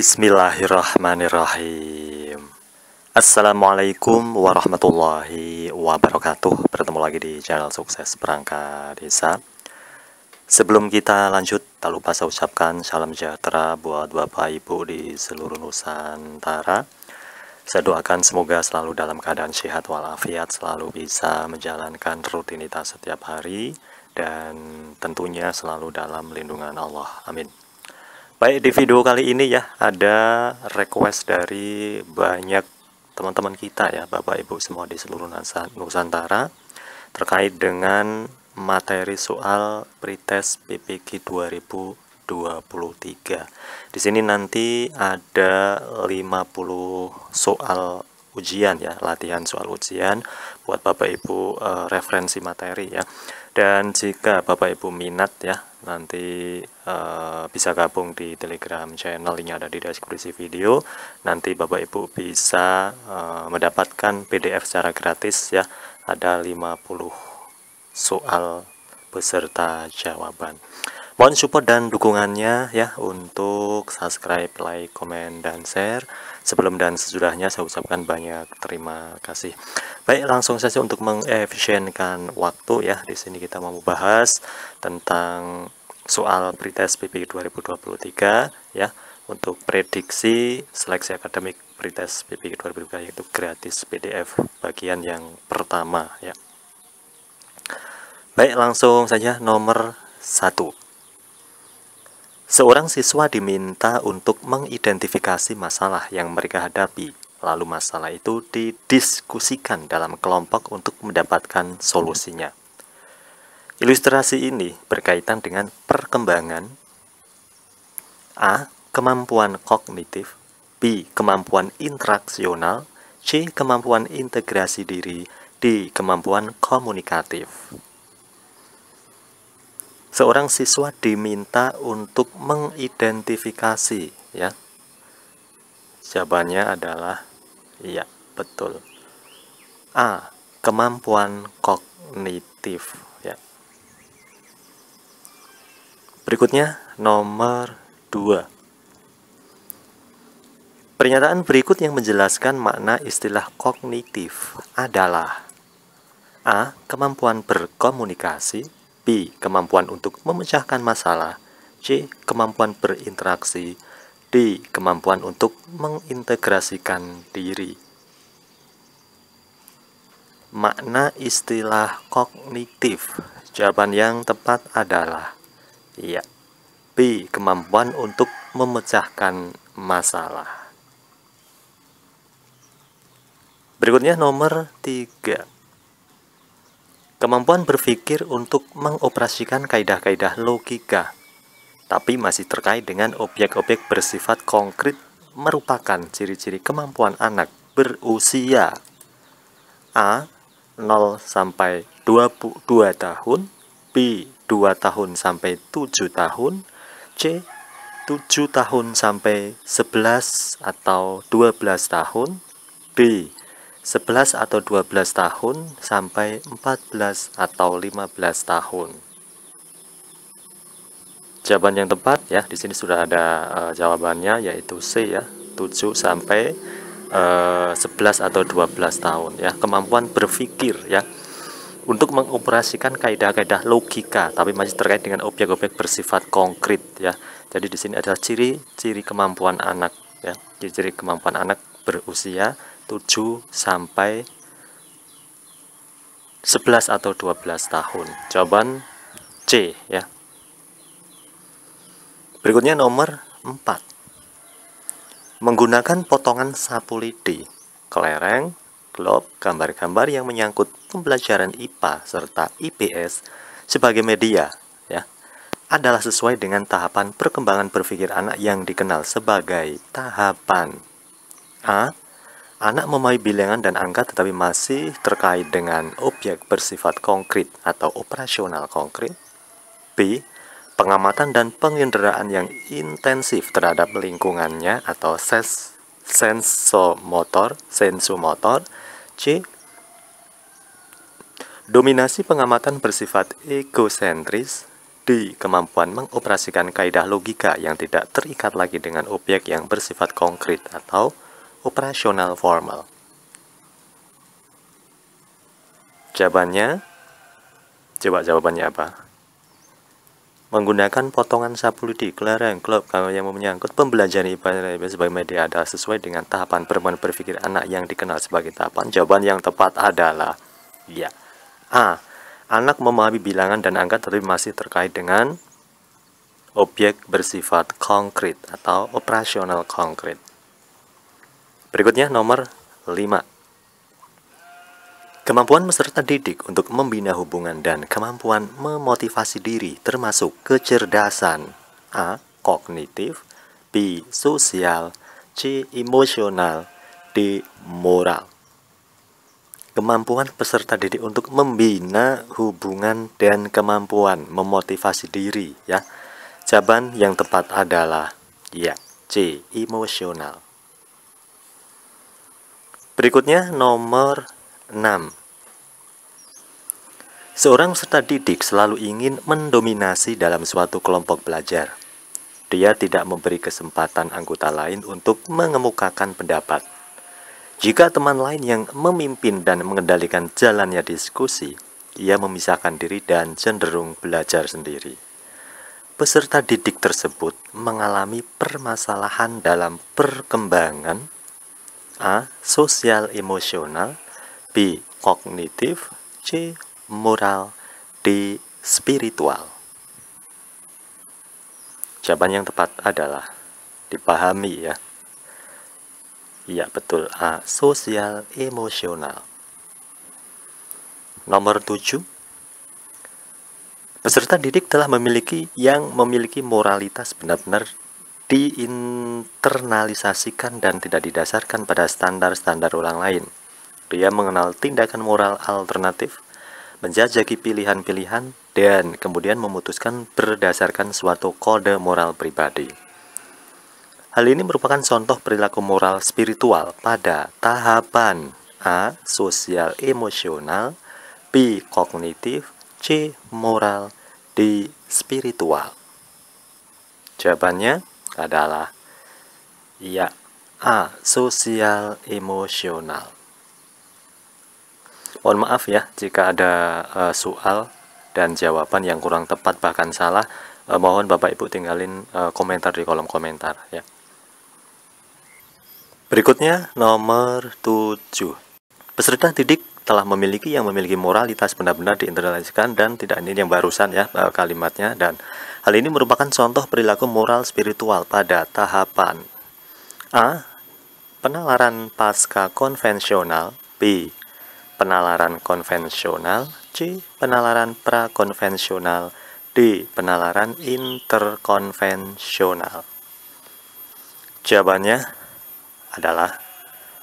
Bismillahirrahmanirrahim. Assalamualaikum warahmatullahi wabarakatuh. Bertemu lagi di channel Sukses Perangkat Desa. Sebelum kita lanjut, tak lupa saya ucapkan salam sejahtera buat Bapak Ibu di seluruh Nusantara. Saya doakan semoga selalu dalam keadaan sehat walafiat, selalu bisa menjalankan rutinitas setiap hari, dan tentunya selalu dalam lindungan Allah. Amin. Baik, di video kali ini ya ada request dari banyak teman-teman kita ya, Bapak Ibu semua di seluruh Nusantara, terkait dengan materi soal pretest PPG 2023. Di sini nanti ada 50 soal ujian ya, latihan soal ujian buat Bapak Ibu referensi materi ya. Dan jika Bapak Ibu minat ya, nanti bisa gabung di Telegram channel, linknya ada di deskripsi video. Nanti Bapak Ibu bisa mendapatkan PDF secara gratis ya. Ada 50 soal beserta jawaban. Mohon support dan dukungannya ya untuk subscribe, like, komen, dan share. Sebelum dan sesudahnya saya ucapkan banyak terima kasih. Baik, langsung saja untuk mengefisienkan waktu ya. Di sini kita mau membahas tentang soal pretest PPG 2023 ya, untuk prediksi seleksi akademik pretest PPG 2023, yaitu gratis PDF bagian yang pertama ya. Baik, langsung saja nomor 1. Seorang siswa diminta untuk mengidentifikasi masalah yang mereka hadapi, lalu masalah itu didiskusikan dalam kelompok untuk mendapatkan solusinya. Ilustrasi ini berkaitan dengan perkembangan A. Kemampuan kognitif, B. Kemampuan interaksional, C. Kemampuan integrasi diri, D. Kemampuan komunikatif. Seorang siswa diminta untuk mengidentifikasi ya. Jawabannya adalah iya, betul. A. Kemampuan kognitif ya. Berikutnya nomor 2. Pernyataan berikut yang menjelaskan makna istilah kognitif adalah A. Kemampuan berkomunikasi, B. Kemampuan untuk memecahkan masalah, C. Kemampuan berinteraksi, D. Kemampuan untuk mengintegrasikan diri. Makna istilah kognitif, jawaban yang tepat adalah iya, B. Kemampuan untuk memecahkan masalah. Berikutnya nomor 3. Kemampuan berpikir untuk mengoperasikan kaidah-kaidah logika, tapi masih terkait dengan objek-objek bersifat konkret, merupakan ciri-ciri kemampuan anak berusia A. 0 sampai 22 tahun, B. 2 tahun sampai 7 tahun, C. 7 tahun sampai 11 atau 12 tahun, D. 11 atau 12 tahun sampai 14 atau 15 tahun. Jawaban yang tepat ya, di sini sudah ada jawabannya, yaitu C ya, 7 sampai 11 atau 12 tahun ya. Kemampuan berpikir ya, untuk mengoperasikan kaidah-kaidah logika tapi masih terkait dengan objek-objek bersifat konkret ya. Jadi di sini adalah ciri-ciri kemampuan anak ya, ciri-ciri kemampuan anak berusia 7 sampai 11 atau 12 tahun. Jawaban C ya. Berikutnya nomor 4. Menggunakan potongan sapu lidi, kelereng, glob, gambar-gambar yang menyangkut pembelajaran IPA serta IPS sebagai media ya, adalah sesuai dengan tahapan perkembangan berpikir anak yang dikenal sebagai tahapan A. Anak memahami bilangan dan angka tetapi masih terkait dengan objek bersifat konkret atau operasional konkret. B. Pengamatan dan penginderaan yang intensif terhadap lingkungannya atau sensomotor. C. Dominasi pengamatan bersifat egosentris. D. Kemampuan mengoperasikan kaidah logika yang tidak terikat lagi dengan objek yang bersifat konkret atau operasional formal. Jawabannya, coba jawabannya apa? Menggunakan potongan sapu lidi, kelereng, klop yang menyangkut pembelajaran ibadah sebagai media adalah sesuai dengan tahapan perkembangan berpikir anak yang dikenal sebagai tahapan. Jawaban yang tepat adalah ya. A. Anak memahami bilangan dan angka tetapi masih terkait dengan objek bersifat konkret atau operasional konkret. Berikutnya nomor 5. Kemampuan peserta didik untuk membina hubungan dan kemampuan memotivasi diri termasuk kecerdasan. A. Kognitif, B. Sosial, C. Emosional, D. Moral. Kemampuan peserta didik untuk membina hubungan dan kemampuan memotivasi diri, ya. Jawaban yang tepat adalah ya, C. Emosional. Berikutnya nomor 6. Seorang peserta didik selalu ingin mendominasi dalam suatu kelompok belajar. Dia tidak memberi kesempatan anggota lain untuk mengemukakan pendapat. Jika teman lain yang memimpin dan mengendalikan jalannya diskusi, ia memisahkan diri dan cenderung belajar sendiri. Peserta didik tersebut mengalami permasalahan dalam perkembangan. A. Sosial emosional, B. Kognitif, C. Moral, D. Spiritual. Jawaban yang tepat adalah dipahami, ya. Iya betul, A. Sosial emosional. Nomor 7. Peserta didik telah memiliki moralitas benar-benar diinternalisasikan dan tidak didasarkan pada standar-standar orang lain. Dia mengenal tindakan moral alternatif, menjajaki pilihan-pilihan, dan kemudian memutuskan berdasarkan suatu kode moral pribadi. Hal ini merupakan contoh perilaku moral spiritual pada tahapan A. Sosial emosional, B. Kognitif, C. Moral, D. Spiritual. Jawabannya adalah ya, A. Sosial emosional. Mohon maaf ya jika ada soal dan jawaban yang kurang tepat bahkan salah. Mohon Bapak Ibu tinggalin komentar di kolom komentar, ya. Berikutnya nomor 7. Peserta didik telah memiliki moralitas benar-benar diinternalisasikan dan tidak, ini yang barusan ya kalimatnya, dan hal ini merupakan contoh perilaku moral spiritual pada tahapan A. Penalaran pasca konvensional, B. Penalaran konvensional, C. Penalaran prakonvensional, D. Penalaran interkonvensional. Jawabannya adalah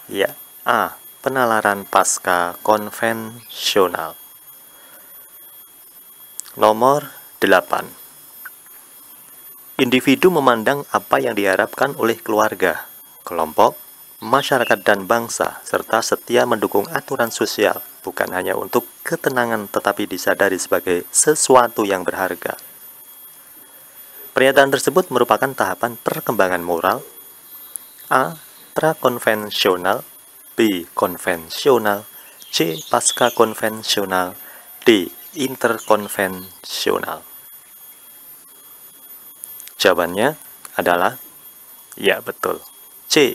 ya, A. Penalaran pasca konvensional. Nomor 8. Individu memandang apa yang diharapkan oleh keluarga, kelompok, masyarakat dan bangsa, serta setia mendukung aturan sosial, bukan hanya untuk ketenangan tetapi disadari sebagai sesuatu yang berharga. Pernyataan tersebut merupakan tahapan perkembangan moral. A. Prakonvensional, B. Konvensional, C. Pasca konvensional, D. Interkonvensional. Jawabannya adalah ya betul, C.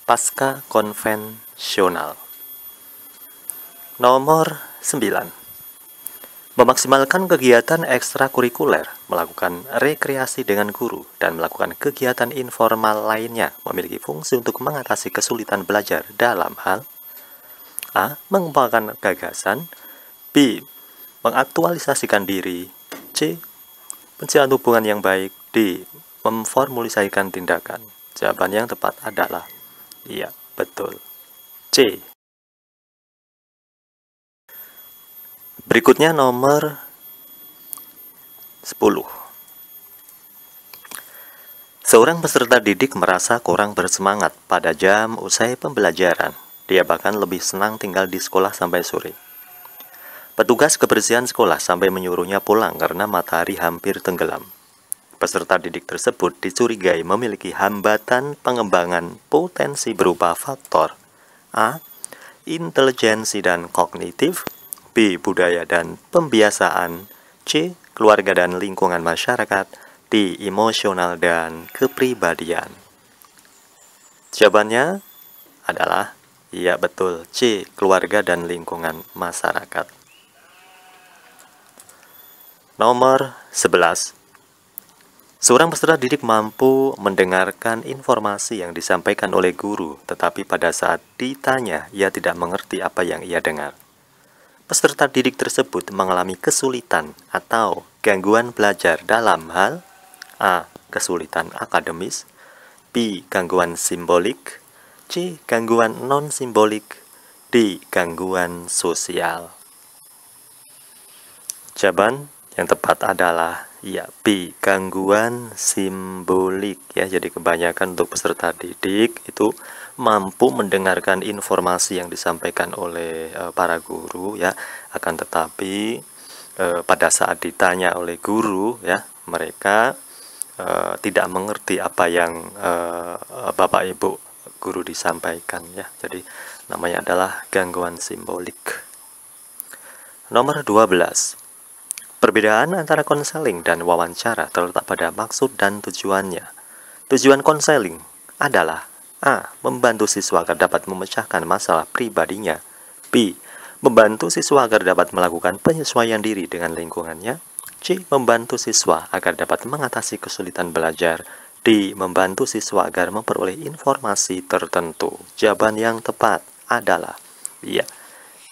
Pasca konvensional. Nomor 9. Memaksimalkan kegiatan ekstrakurikuler, melakukan rekreasi dengan guru, dan melakukan kegiatan informal lainnya memiliki fungsi untuk mengatasi kesulitan belajar dalam hal A. Mengembangkan gagasan, B. Mengaktualisasikan diri, C. Menjalin hubungan yang baik, D. Memformulasikan tindakan. Jawaban yang tepat adalah iya, betul, C. Berikutnya nomor 10. Seorang peserta didik merasa kurang bersemangat pada jam usai pembelajaran. Dia bahkan lebih senang tinggal di sekolah sampai sore. Petugas kebersihan sekolah sampai menyuruhnya pulang karena matahari hampir tenggelam. Peserta didik tersebut dicurigai memiliki hambatan pengembangan potensi berupa faktor A. Intelijensi dan kognitif, B. Budaya dan pembiasaan, C. Keluarga dan lingkungan masyarakat, D. Emosional dan kepribadian. Jawabannya adalah iya betul, C. Keluarga dan lingkungan masyarakat. Nomor 11. Seorang peserta didik mampu mendengarkan informasi yang disampaikan oleh guru, tetapi pada saat ditanya, ia tidak mengerti apa yang ia dengar. Peserta didik tersebut mengalami kesulitan atau gangguan belajar dalam hal A. Kesulitan akademis, B. Gangguan simbolik, C. Gangguan non-simbolik, D. Gangguan sosial. Jawaban yang tepat adalah ya B. Gangguan simbolik ya. Jadi kebanyakan untuk peserta didik itu mampu mendengarkan informasi yang disampaikan oleh para guru ya, akan tetapi pada saat ditanya oleh guru ya, mereka tidak mengerti apa yang Bapak Ibu guru disampaikan ya. Jadi namanya adalah gangguan simbolik. Nomor 12. Perbedaan antara konseling dan wawancara terletak pada maksud dan tujuannya. Tujuan konseling adalah A. Membantu siswa agar dapat memecahkan masalah pribadinya, B. Membantu siswa agar dapat melakukan penyesuaian diri dengan lingkungannya, C. Membantu siswa agar dapat mengatasi kesulitan belajar, D. Membantu siswa agar memperoleh informasi tertentu. Jawaban yang tepat adalah iya,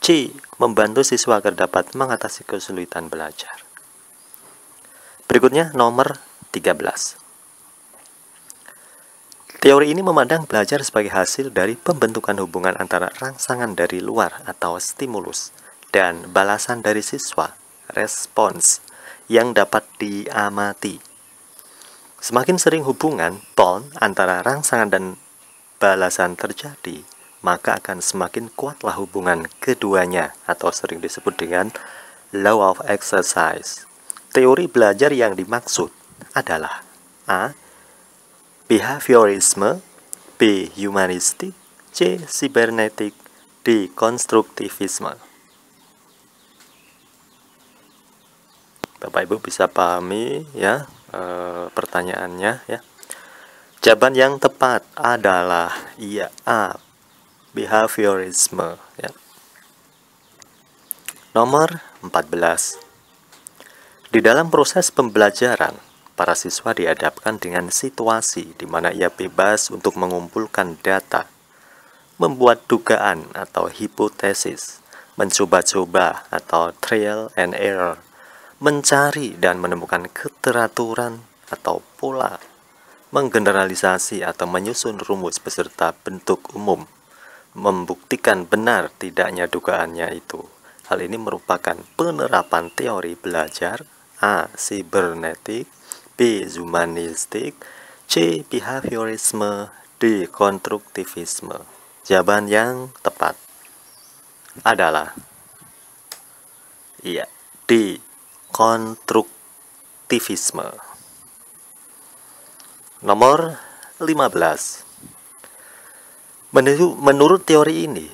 C. Membantu siswa agar dapat mengatasi kesulitan belajar. Berikutnya nomor 13. Teori ini memandang belajar sebagai hasil dari pembentukan hubungan antara rangsangan dari luar atau stimulus dan balasan dari siswa, respons, yang dapat diamati. Semakin sering hubungan bond antara rangsangan dan balasan terjadi, maka akan semakin kuatlah hubungan keduanya atau sering disebut dengan law of exercise. Teori belajar yang dimaksud adalah A. Behaviorisme, B. Humanistik, C. Cybernetik, D. Konstruktivisme. Bapak Ibu bisa pahami ya pertanyaannya ya. Jawaban yang tepat adalah iya A. Behaviorisme ya. Nomor 14. Di dalam proses pembelajaran, para siswa dihadapkan dengan situasi di mana ia bebas untuk mengumpulkan data, membuat dugaan atau hipotesis, mencoba-coba atau trial and error, mencari dan menemukan keteraturan atau pola, menggeneralisasi atau menyusun rumus beserta bentuk umum, membuktikan benar tidaknya dugaannya itu. Hal ini merupakan penerapan teori belajar A. Cybernetik, B. Humanistik, C. Behaviorisme, D. Konstruktivisme. Jawaban yang tepat adalah iya, D. Konstruktivisme. Nomor 15. Menurut teori ini,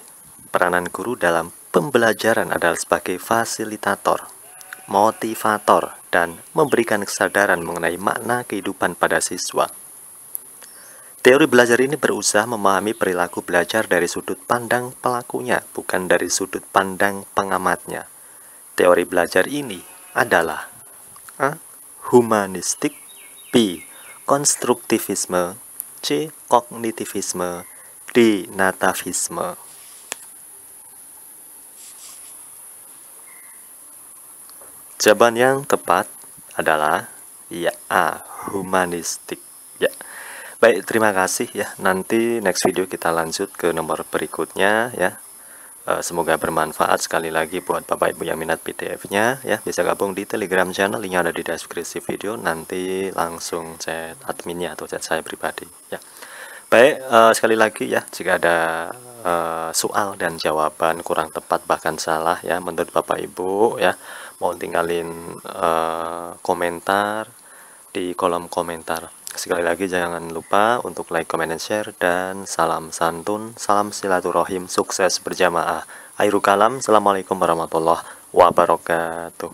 peranan guru dalam pembelajaran adalah sebagai fasilitator, motivator, dan memberikan kesadaran mengenai makna kehidupan pada siswa. Teori belajar ini berusaha memahami perilaku belajar dari sudut pandang pelakunya, bukan dari sudut pandang pengamatnya. Teori belajar ini adalah A. Humanistik, B. Konstruktivisme, C. Kognitivisme, D. Nativisme. Jawaban yang tepat adalah ya A. Humanistik ya. Baik, terima kasih ya. Nanti next video kita lanjut ke nomor berikutnya ya. Semoga bermanfaat. Sekali lagi buat Bapak Ibu yang minat PDF-nya ya, bisa gabung di Telegram channel, linknya ada di deskripsi video. Nanti langsung chat adminnya atau chat saya pribadi ya. Baik, sekali lagi ya, jika ada soal dan jawaban kurang tepat bahkan salah ya menurut Bapak Ibu ya, mohon tinggalin komentar di kolom komentar. Sekali lagi jangan lupa untuk like, comment, dan share, dan salam santun, salam silaturahim, sukses berjamaah. Akhirul kalam, assalamualaikum warahmatullahi wabarakatuh.